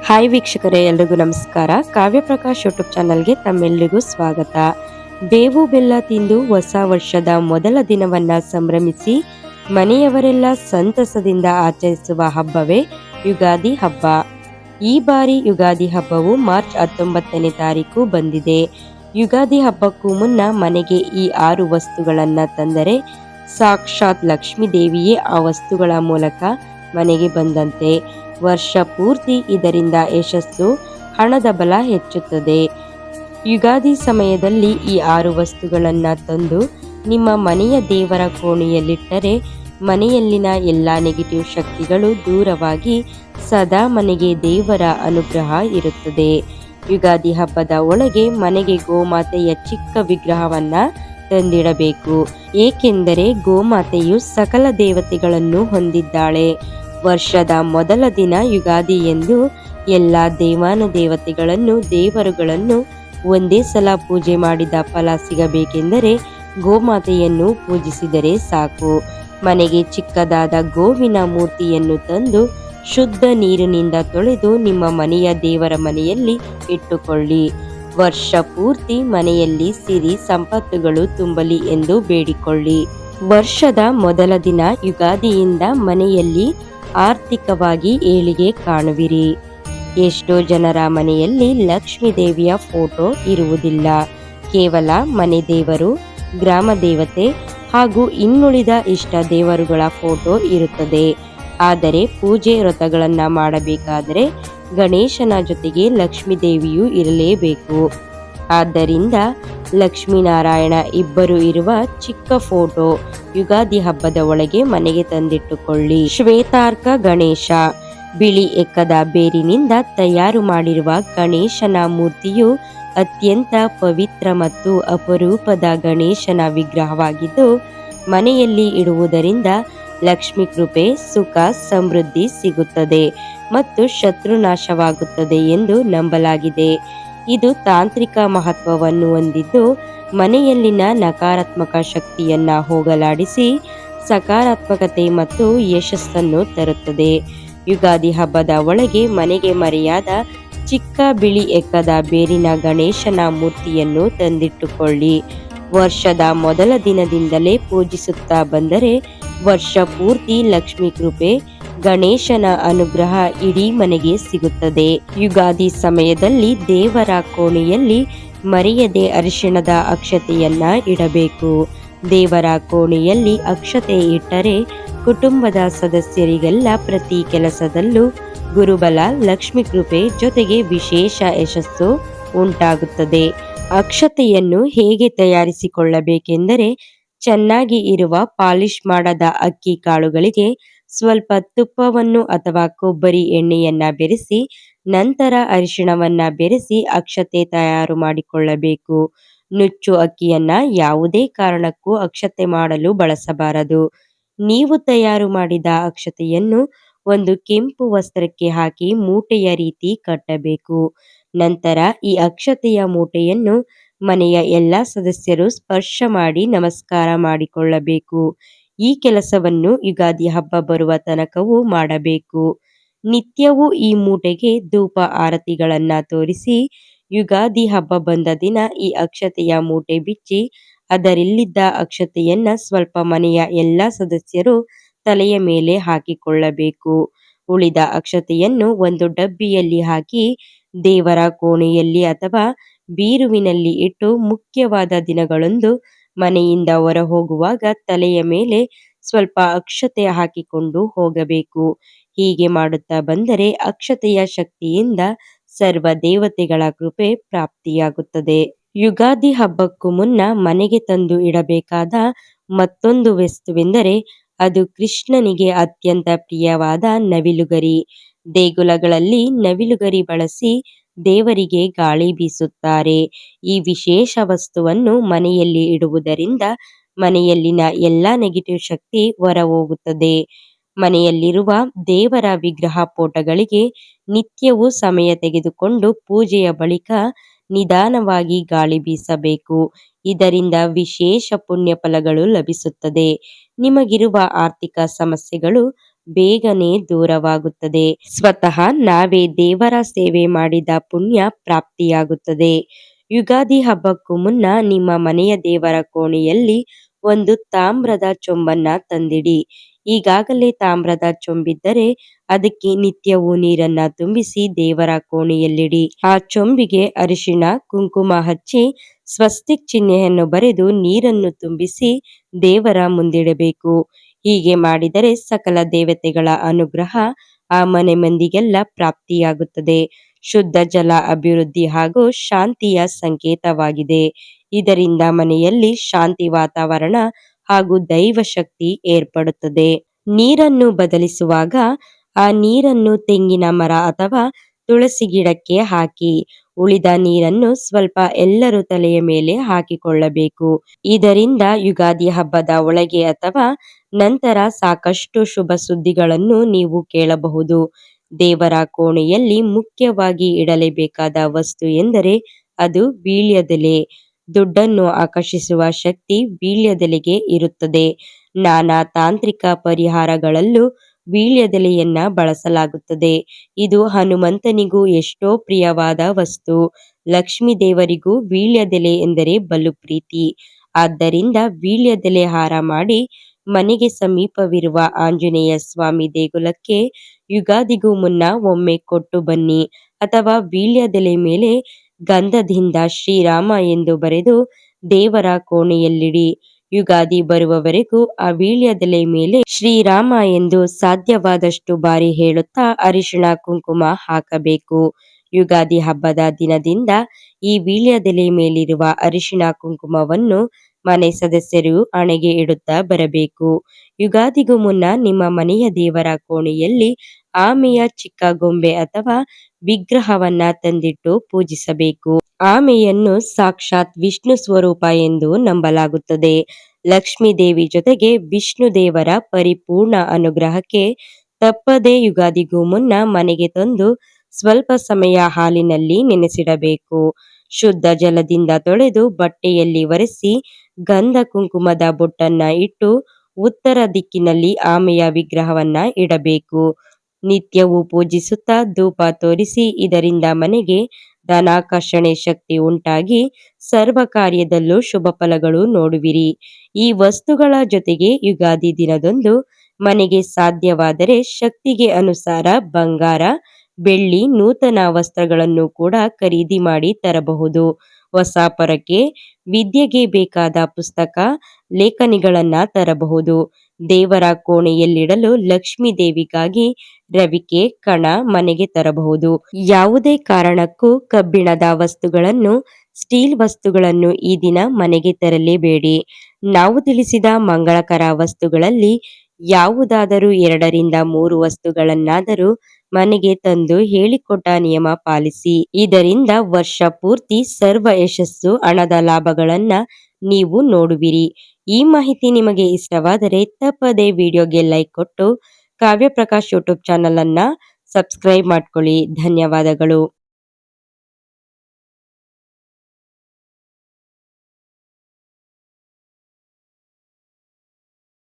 Hi ವೀಕ್ಷಕರೇ, ಎಲ್ರಿಗೂ ನಮಸ್ಕಾರ. ಕಾವ್ಯ ಪ್ರಕಾಶ್ ಯೂಟ್ಯೂಬ್ ಚಾನಲ್ಗೆ ತಮ್ಮೆಲ್ಲರಿಗೂ ಸ್ವಾಗತ. ಬೇವು ಬೆಲ್ಲ ತಿಂದು ಹೊಸ ವರ್ಷದ ಮೊದಲ ದಿನವನ್ನ ಸಂಭ್ರಮಿಸಿ ಮನೆಯವರೆಲ್ಲ ಸಂತಸದಿಂದ ಆಚರಿಸುವ ಹಬ್ಬವೇ ಯುಗಾದಿ ಹಬ್ಬ. ಈ ಬಾರಿ ಯುಗಾದಿ ಹಬ್ಬವು ಮಾರ್ಚ್ 19ನೇ ತಾರೀಕು ಬಂದಿದೆ. ಯುಗಾದಿ ಹಬ್ಬಕ್ಕೂ ಮುನ್ನ ಮನೆಗೆ ಈ 6 ವಸ್ತುಗಳನ್ನ ತಂದರೆ ಸಾಕ್ಷಾತ್ ಲಕ್ಷ್ಮೀ ದೇವಿಯೇ ಆ ವಸ್ತುಗಳ ಮೂಲಕ ಮನೆಗೆ ಬಂದಂತೆ. ವರ್ಷ ಪೂರ್ತಿ ಇದರಿಂದ ಯಶಸ್ಸು, ಹಣದ ಬಲ ಹೆಚ್ಚುತ್ತದೆ. ಯುಗಾದಿ ಸಮಯದಲ್ಲಿ ಈ 6 ವಸ್ತುಗಳನ್ನ ತಂದು ನಿಮ್ಮ ಮನೆಯ ದೇವರ ಕೋಣೆಯಲ್ಲಿಟ್ಟರೆ ಮನೆಯಲ್ಲಿನ ಎಲ್ಲ ನೆಗೆಟಿವ್ ಶಕ್ತಿಗಳು ದೂರವಾಗಿ ಸದಾ ಮನೆಗೆ ದೇವರ ಅನುಗ್ರಹ ಇರುತ್ತದೆ. ಯುಗಾದಿ ಹಬ್ಬದ ಒಳಗೆ ಮನೆಗೆ ಗೋಮಾತೆಯ ಚಿಕ್ಕ ವಿಗ್ರಹವನ್ನ ತಂದಿಡಬೇಕು. ಏಕೆಂದರೆ ಗೋಮಾತೆಯು ಸಕಲ ದೇವತೆಗಳನ್ನು ಹೊಂದಿದ್ದಾಳೆ. ವರ್ಷದ ಮೊದಲ ದಿನ ಯುಗಾದಿ ಎಂದು ಎಲ್ಲ ದೇವಾನುದೇವತೆಗಳನ್ನು ದೇವರುಗಳನ್ನು ಒಂದೇ ಸಲ ಪೂಜೆ ಮಾಡಿದ ಫಲ ಸಿಗಬೇಕೆಂದರೆ ಗೋಮಾತೆಯನ್ನು ಪೂಜಿಸಿದರೆ ಸಾಕು. ಮನೆಗೆ ಚಿಕ್ಕದಾದ ಗೋವಿನ ಮೂರ್ತಿಯನ್ನು ತಂದು ಶುದ್ಧ ನೀರಿನಿಂದ ತೊಳೆದು ನಿಮ್ಮ ಮನೆಯ ದೇವರ ಮನೆಯಲ್ಲಿ ಇಟ್ಟುಕೊಳ್ಳಿ. ವರ್ಷ ಪೂರ್ತಿ ಮನೆಯಲ್ಲಿ ಸಿರಿ ಸಂಪತ್ತುಗಳು ತುಂಬಲಿ ಎಂದು ಬೇಡಿಕೊಳ್ಳಿ. ವರ್ಷದ ಮೊದಲ ದಿನ ಯುಗಾದಿಯಿಂದ ಮನೆಯಲ್ಲಿ ಆರ್ಥಿಕವಾಗಿ ಏಳಿಗೆ ಕಾಣುವಿರಿ. ಎಷ್ಟೋ ಜನರ ಮನೆಯಲ್ಲಿ ಲಕ್ಷ್ಮೀ ದೇವಿಯ ಫೋಟೋ ಇರುವುದಿಲ್ಲ. ಕೇವಲ ಮನೆ ದೇವರು, ಗ್ರಾಮ ದೇವತೆ ಹಾಗೂ ಇನ್ನುಳಿದ ಇಷ್ಟ ದೇವರುಗಳ ಫೋಟೋ ಇರುತ್ತದೆ. ಆದರೆ ಪೂಜೆ ವ್ರತಗಳನ್ನ ಮಾಡಬೇಕಾದರೆ ಗಣೇಶನ ಜೊತೆಗೆ ಲಕ್ಷ್ಮೀ ದೇವಿಯೂ ಇರಲೇಬೇಕು. ಆದ್ದರಿಂದ ಲಕ್ಷ್ಮೀನಾರಾಯಣ ಇಬ್ಬರು ಇರುವ ಚಿಕ್ಕ ಫೋಟೋ ಯುಗಾದಿ ಹಬ್ಬದ ಒಳಗೆ ಮನೆಗೆ ತಂದಿಟ್ಟುಕೊಳ್ಳಿ. ಶ್ವೇತಾರ್ಕ ಗಣೇಶ. ಬಿಳಿ ಎಕ್ಕದ ಬೇರಿನಿಂದ ತಯಾರು ಮಾಡಿರುವ ಗಣೇಶನ ಮೂರ್ತಿಯು ಅತ್ಯಂತ ಪವಿತ್ರ ಮತ್ತು ಅಪರೂಪದ ಗಣೇಶನ ವಿಗ್ರಹವಾಗಿದ್ದು ಮನೆಯಲ್ಲಿ ಇಡುವುದರಿಂದ ಲಕ್ಷ್ಮಿ ಕೃಪೆ, ಸುಖ, ಸಮೃದ್ಧಿ ಸಿಗುತ್ತದೆ ಮತ್ತು ಶತ್ರುನಾಶವಾಗುತ್ತದೆ ಎಂದು ನಂಬಲಾಗಿದೆ. ಇದು ತಾಂತ್ರಿಕ ಮಹತ್ವವನ್ನು ಹೊಂದಿದ್ದು ಮನೆಯಲ್ಲಿನ ನಕಾರಾತ್ಮಕ ಶಕ್ತಿಯನ್ನ ಹೋಗಲಾಡಿಸಿ ಸಕಾರಾತ್ಮಕತೆ ಮತ್ತು ಯಶಸ್ಸನ್ನು ತರುತ್ತದೆ. ಯುಗಾದಿ ಹಬ್ಬದ ಒಳಗೆ ಮನೆಗೆ ಮರೆಯಾದ ಚಿಕ್ಕ ಬಿಳಿ ಎಕ್ಕದ ಬೇರಿನ ಗಣೇಶನ ಮೂರ್ತಿಯನ್ನು ತಂದಿಟ್ಟುಕೊಳ್ಳಿ. ವರ್ಷದ ಮೊದಲ ದಿನದಿಂದಲೇ ಪೂಜಿಸುತ್ತಾ ಬಂದರೆ ವರ್ಷ ಪೂರ್ತಿ ಲಕ್ಷ್ಮೀ ಕೃಪೆ, ಗಣೇಶನ ಅನುಗ್ರಹ ಇಡೀ ಮನೆಗೆ ಸಿಗುತ್ತದೆ. ಯುಗಾದಿ ಸಮಯದಲ್ಲಿ ದೇವರ ಕೋಣೆಯಲ್ಲಿ ಮರೆಯದೆ ಅರಿಶಿಣದ ಅಕ್ಷತೆಯನ್ನ ಇಡಬೇಕು. ದೇವರ ಕೋಣೆಯಲ್ಲಿ ಅಕ್ಷತೆ ಇಟ್ಟರೆ ಕುಟುಂಬದ ಸದಸ್ಯರಿಗೆಲ್ಲ ಪ್ರತಿ ಕೆಲಸದಲ್ಲೂ ಗುರುಬಲ, ಲಕ್ಷ್ಮಿ ಕೃಪೆ ಜೊತೆಗೆ ವಿಶೇಷ ಯಶಸ್ಸು ಉಂಟಾಗುತ್ತದೆ. ಅಕ್ಷತೆಯನ್ನು ಹೇಗೆ ತಯಾರಿಸಿಕೊಳ್ಳಬೇಕೆಂದರೆ ಚೆನ್ನಾಗಿ ಇರುವ ಪಾಲಿಶ್ ಮಾಡದ ಅಕ್ಕಿ ಕಾಳುಗಳಿಗೆ ಸ್ವಲ್ಪ ತುಪ್ಪವನ್ನು ಅಥವಾ ಕೊಬ್ಬರಿ ಎಣ್ಣೆಯನ್ನ ಬೆರೆಸಿ ನಂತರ ಅರಿಶಿಣವನ್ನ ಬೆರೆಸಿ ಅಕ್ಷತೆ ತಯಾರು ಮಾಡಿಕೊಳ್ಳಬೇಕು. ನುಚ್ಚು ಅಕ್ಕಿಯನ್ನ ಯಾವುದೇ ಕಾರಣಕ್ಕೂ ಅಕ್ಷತೆ ಮಾಡಲು ಬಳಸಬಾರದು. ನೀವು ತಯಾರು ಮಾಡಿದ ಅಕ್ಷತೆಯನ್ನು ಒಂದು ಕೆಂಪು ವಸ್ತ್ರಕ್ಕೆ ಹಾಕಿ ಮೂಟೆಯ ರೀತಿ ಕಟ್ಟಬೇಕು. ನಂತರ ಈ ಅಕ್ಷತೆಯ ಮೂಟೆಯನ್ನು ಮನೆಯ ಎಲ್ಲ ಸದಸ್ಯರು ಸ್ಪರ್ಶ ಮಾಡಿ ನಮಸ್ಕಾರ ಮಾಡಿಕೊಳ್ಳಬೇಕು. ಈ ಕೆಲಸವನ್ನು ಯುಗಾದಿ ಹಬ್ಬ ಬರುವ ತನಕವೂ ಮಾಡಬೇಕು. ನಿತ್ಯವೂ ಈ ಮೂಟೆಗೆ ಧೂಪ ಆರತಿಗಳನ್ನ ತೋರಿಸಿ ಯುಗಾದಿ ಹಬ್ಬ ಬಂದ ದಿನ ಈ ಅಕ್ಷತೆಯ ಮೂಟೆ ಬಿಚ್ಚಿ ಅದರಲ್ಲಿದ್ದ ಅಕ್ಷತೆಯನ್ನ ಸ್ವಲ್ಪ ಮನೆಯ ಎಲ್ಲ ಸದಸ್ಯರು ತಲೆಯ ಮೇಲೆ ಹಾಕಿಕೊಳ್ಳಬೇಕು. ಉಳಿದ ಅಕ್ಷತೆಯನ್ನು ಒಂದು ಡಬ್ಬಿಯಲ್ಲಿ ಹಾಕಿ ದೇವರ ಕೋಣೆಯಲ್ಲಿ ಅಥವಾ ಬೀರುವಿನಲ್ಲಿ ಇಟ್ಟು ಮುಖ್ಯವಾದ ದಿನಗಳಂದು ಮನೆಯಿಂದ ಹೊರ ಹೋಗುವಾಗ ತಲೆಯ ಮೇಲೆ ಸ್ವಲ್ಪ ಅಕ್ಷತೆ ಹಾಕಿಕೊಂಡು ಹೋಗಬೇಕು. ಹೀಗೆ ಮಾಡುತ್ತಾ ಬಂದರೆ ಅಕ್ಷತೆಯ ಶಕ್ತಿಯಿಂದ ಸರ್ವ ದೇವತೆಗಳ ಕೃಪೆ ಪ್ರಾಪ್ತಿಯಾಗುತ್ತದೆ. ಯುಗಾದಿ ಹಬ್ಬಕ್ಕೂ ಮುನ್ನ ಮನೆಗೆ ತಂದು ಇಡಬೇಕಾದ ಮತ್ತೊಂದು ವಸ್ತುವೆಂದರೆ ಅದು ಕೃಷ್ಣನಿಗೆ ಅತ್ಯಂತ ಪ್ರಿಯವಾದ ನವಿಲುಗರಿ. ದೇಗುಲಗಳಲ್ಲಿ ನವಿಲುಗರಿ ಬಳಸಿ ದೇವರಿಗೆ ಗಾಳಿ ಬೀಸುತ್ತಾರೆ. ಈ ವಿಶೇಷ ವಸ್ತುವನ್ನು ಮನೆಯಲ್ಲಿ ಇಡುವುದರಿಂದ ಮನೆಯಲ್ಲಿನ ಎಲ್ಲ ನೆಗೆಟಿವ್ ಶಕ್ತಿ ಹೊರ ಹೋಗುತ್ತದೆ. ಮನೆಯಲ್ಲಿರುವ ದೇವರ ವಿಗ್ರಹ ಫೋಟೋಗಳಿಗೆ ನಿತ್ಯವೂ ಸಮಯ ತೆಗೆದುಕೊಂಡು ಪೂಜೆಯ ಬಳಿಕ ನಿಧಾನವಾಗಿ ಗಾಳಿ ಬೀಸಬೇಕು. ಇದರಿಂದ ವಿಶೇಷ ಪುಣ್ಯ ಫಲಗಳು ಲಭಿಸುತ್ತದೆ. ನಿಮಗಿರುವ ಆರ್ಥಿಕ ಸಮಸ್ಯೆಗಳು ಬೇಗನೆ ದೂರವಾಗುತ್ತದೆ. ಸ್ವತಃ ನಾವೇ ದೇವರ ಸೇವೆ ಮಾಡಿದ ಪುಣ್ಯ ಪ್ರಾಪ್ತಿಯಾಗುತ್ತದೆ. ಯುಗಾದಿ ಹಬ್ಬಕ್ಕೂ ಮುನ್ನ ನಿಮ್ಮ ಮನೆಯ ದೇವರ ಕೋಣೆಯಲ್ಲಿ ಒಂದು ತಾಮ್ರದ ಚೊಂಬನ್ನ ತಂದಿಡಿ. ಈಗಾಗಲೇ ತಾಮ್ರದ ಚೊಂಬಿದ್ದರೆ ಅದಕ್ಕೆ ನಿತ್ಯವೂ ನೀರನ್ನ ತುಂಬಿಸಿ ದೇವರ ಕೋಣೆಯಲ್ಲಿಡಿ. ಆ ಚೊಂಬಿಗೆ ಅರಿಶಿಣ ಕುಂಕುಮ ಹಚ್ಚಿ ಸ್ವಸ್ತಿಕ್ ಚಿಹ್ನೆಯನ್ನು ಬರೆದು ನೀರನ್ನು ತುಂಬಿಸಿ ದೇವರ ಮುಂದಿಡಬೇಕು. ಹೀಗೆ ಮಾಡಿದರೆ ಸಕಲ ದೇವತೆಗಳ ಅನುಗ್ರಹ ಆ ಮನೆ ಮಂದಿಗೆಲ್ಲ ಪ್ರಾಪ್ತಿಯಾಗುತ್ತದೆ. ಶುದ್ಧ ಜಲ ಅಭಿವೃದ್ಧಿ ಹಾಗೂ ಶಾಂತಿಯ ಸಂಕೇತವಾಗಿದೆ. ಇದರಿಂದ ಮನೆಯಲ್ಲಿ ಶಾಂತಿ ವಾತಾವರಣ ಹಾಗೂ ದೈವ ಶಕ್ತಿ ಏರ್ಪಡುತ್ತದೆ. ನೀರನ್ನು ಬದಲಿಸುವಾಗ ಆ ನೀರನ್ನು ತೆಂಗಿನ ಮರ ಅಥವಾ ತುಳಸಿ ಗಿಡಕ್ಕೆ ಹಾಕಿ ಉಳಿದ ನೀರನ್ನು ಸ್ವಲ್ಪ ಎಲ್ಲರೂ ತಲೆಯ ಮೇಲೆ ಹಾಕಿಕೊಳ್ಳಬೇಕು. ಇದರಿಂದ ಯುಗಾದಿ ಹಬ್ಬದ ಒಳಗೆ ಅಥವಾ ನಂತರ ಸಾಕಷ್ಟು ಶುಭ ಸುದ್ದಿಗಳನ್ನು ನೀವು ಕೇಳಬಹುದು. ದೇವರ ಕೋಣೆಯಲ್ಲಿ ಮುಖ್ಯವಾಗಿ ಇಡಲೇಬೇಕಾದ ವಸ್ತು ಎಂದರೆ ಅದು ವೀಳ್ಯದೆಲೆ. ದುಡ್ಡನ್ನು ಆಕರ್ಷಿಸುವ ಶಕ್ತಿ ವೀಳ್ಯದೆಲೆಗೆ ಇರುತ್ತದೆ. ನಾನಾ ತಾಂತ್ರಿಕ ಪರಿಹಾರಗಳಲ್ಲೂ ವೀಳ್ಯದೆಲೆಯನ್ನ ಬಳಸಲಾಗುತ್ತದೆ. ಇದು ಹನುಮಂತನಿಗೂ ಎಷ್ಟೋ ಪ್ರಿಯವಾದ ವಸ್ತು. ಲಕ್ಷ್ಮೀ ದೇವರಿಗೂ ವೀಳ್ಯದೆಲೆ ಎಂದರೆ ಬಲು ಪ್ರೀತಿ. ಆದ್ದರಿಂದ ವೀಳ್ಯದೆಲೆ ಹಾರ ಮಾಡಿ ಮನೆಗೆ ಸಮೀಪವಿರುವ ಆಂಜನೇಯ ಸ್ವಾಮಿ ದೇಗುಲಕ್ಕೆ ಯುಗಾದಿಗೂ ಮುನ್ನ ಒಮ್ಮೆ ಕೊಟ್ಟು ಬನ್ನಿ. ಅಥವಾ ವೀಳ್ಯದೆಲೆ ಮೇಲೆ ಗಂಧದಿಂದ ಶ್ರೀರಾಮ ಎಂದು ಬರೆದು ದೇವರ ಕೋಣೆಯಲ್ಲಿಡಿ. ಯುಗಾದಿ ಬರುವವರೆಗೂ ಆ ವೀಳ್ಯದೆಲೆ ಮೇಲೆ ಶ್ರೀರಾಮ ಎಂದು ಸಾಧ್ಯವಾದಷ್ಟು ಬಾರಿ ಹೇಳುತ್ತಾ ಅರಿಶಿಣ ಕುಂಕುಮ ಹಾಕಬೇಕು. ಯುಗಾದಿ ಹಬ್ಬದ ದಿನದಿಂದ ಈ ವೀಳ್ಯದೆಲೆ ಮೇಲಿರುವ ಅರಿಶಿಣ ಕುಂಕುಮವನ್ನು ಮನೆ ಸದಸ್ಯರು ಹಣೆಗೆ ಇಡುತ್ತಾ ಬರಬೇಕು. ಯುಗಾದಿಗೂ ಮುನ್ನ ನಿಮ್ಮ ಮನೆಯ ದೇವರ ಕೋಣೆಯಲ್ಲಿ ಆಮೆಯ ಚಿಕ್ಕ ಗೊಂಬೆ ಅಥವಾ ವಿಗ್ರಹವನ್ನ ತಂದಿಟ್ಟು ಪೂಜಿಸಬೇಕು. ಆಮೆಯನ್ನು ಸಾಕ್ಷಾತ್ ವಿಷ್ಣು ಸ್ವರೂಪ ಎಂದು ನಂಬಲಾಗುತ್ತದೆ. ಲಕ್ಷ್ಮೀ ದೇವಿ ಜೊತೆಗೆ ವಿಷ್ಣು ದೇವರ ಪರಿಪೂರ್ಣ ಅನುಗ್ರಹಕ್ಕೆ ತಪ್ಪದೇ ಯುಗಾದಿಗೂ ಮುನ್ನ ಮನೆಗೆ ತಂದು ಸ್ವಲ್ಪ ಸಮಯ ಹಾಲಿನಲ್ಲಿ ನೆನೆಸಿಡಬೇಕು. ಶುದ್ಧ ಜಲದಿಂದ ತೊಳೆದು ಬಟ್ಟೆಯಲ್ಲಿ ಒರೆಸಿ ಗಂಧ ಕುಂಕುಮದ ಬೊಟ್ಟನ್ನ ಇಟ್ಟು ಉತ್ತರ ದಿಕ್ಕಿನಲ್ಲಿ ಆಮೆಯ ವಿಗ್ರಹವನ್ನ ಇಡಬೇಕು. ನಿತ್ಯವೂ ಪೂಜಿಸುತ್ತಾ ಧೂಪ ತೋರಿಸಿ ಇದರಿಂದ ಮನೆಗೆ ಧನಾಕರ್ಷಣೆ ಶಕ್ತಿ ಉಂಟಾಗಿ ಸರ್ವ ಕಾರ್ಯದಲ್ಲೂ ಶುಭ ಫಲಗಳು ನೋಡುವಿರಿ. ಈ ವಸ್ತುಗಳ ಜೊತೆಗೆ ಯುಗಾದಿ ದಿನದಂದು ಮನೆಗೆ ಸಾಧ್ಯವಾದರೆ ಶಕ್ತಿಗೆ ಅನುಸಾರ ಬಂಗಾರ, ಬೆಳ್ಳಿ, ನೂತನ ವಸ್ತ್ರಗಳನ್ನು ಕೂಡ ಖರೀದಿ ಮಾಡಿ ತರಬಹುದು. ಹೊಸ ಪೊರಕೆ, ವಿದ್ಯೆಗೆ ಬೇಕಾದ ಪುಸ್ತಕ, ಲೇಖನಿಗಳನ್ನ ತರಬಹುದು. ದೇವರ ಕೋಣೆಯಲ್ಲಿಡಲು ಲಕ್ಷ್ಮೀ ದೇವಿಗಾಗಿ ರವಿಕೆ, ಕಣ ಮನೆಗೆ ತರಬಹುದು. ಯಾವುದೇ ಕಾರಣಕ್ಕೂ ಕಬ್ಬಿಣದ ವಸ್ತುಗಳನ್ನು, ಸ್ಟೀಲ್ ವಸ್ತುಗಳನ್ನು ಈ ದಿನ ಮನೆಗೆ ತರಲೇಬೇಡಿ. ನಾವು ತಿಳಿಸಿದ ಮಂಗಳಕರ ವಸ್ತುಗಳಲ್ಲಿ ಯಾವುದಾದರೂ 2ರಿಂದ 3 ವಸ್ತುಗಳನ್ನಾದರೂ ಮನೆಗೆ ತಂದು ಹೇಳಿಕೊಟ್ಟ ನಿಯಮ ಪಾಲಿಸಿ. ಇದರಿಂದ ವರ್ಷ ಪೂರ್ತಿ ಸರ್ವ ಯಶಸ್ಸು, ಹಣದ ಲಾಭಗಳನ್ನ ನೀವು ನೋಡುವಿರಿ. ಈ ಮಾಹಿತಿ ನಿಮಗೆ ಇಷ್ಟವಾದರೆ ತಪ್ಪದೇ ವಿಡಿಯೋಗೆ ಲೈಕ್ ಕೊಟ್ಟು ಕಾವ್ಯ ಪ್ರಕಾಶ್ ಯೂಟ್ಯೂಬ್ ಚಾನಲ್ ಅನ್ನ ಸಬ್ಸ್ಕ್ರೈಬ್ ಮಾಡ್ಕೊಳ್ಳಿ. ಧನ್ಯವಾದಗಳು.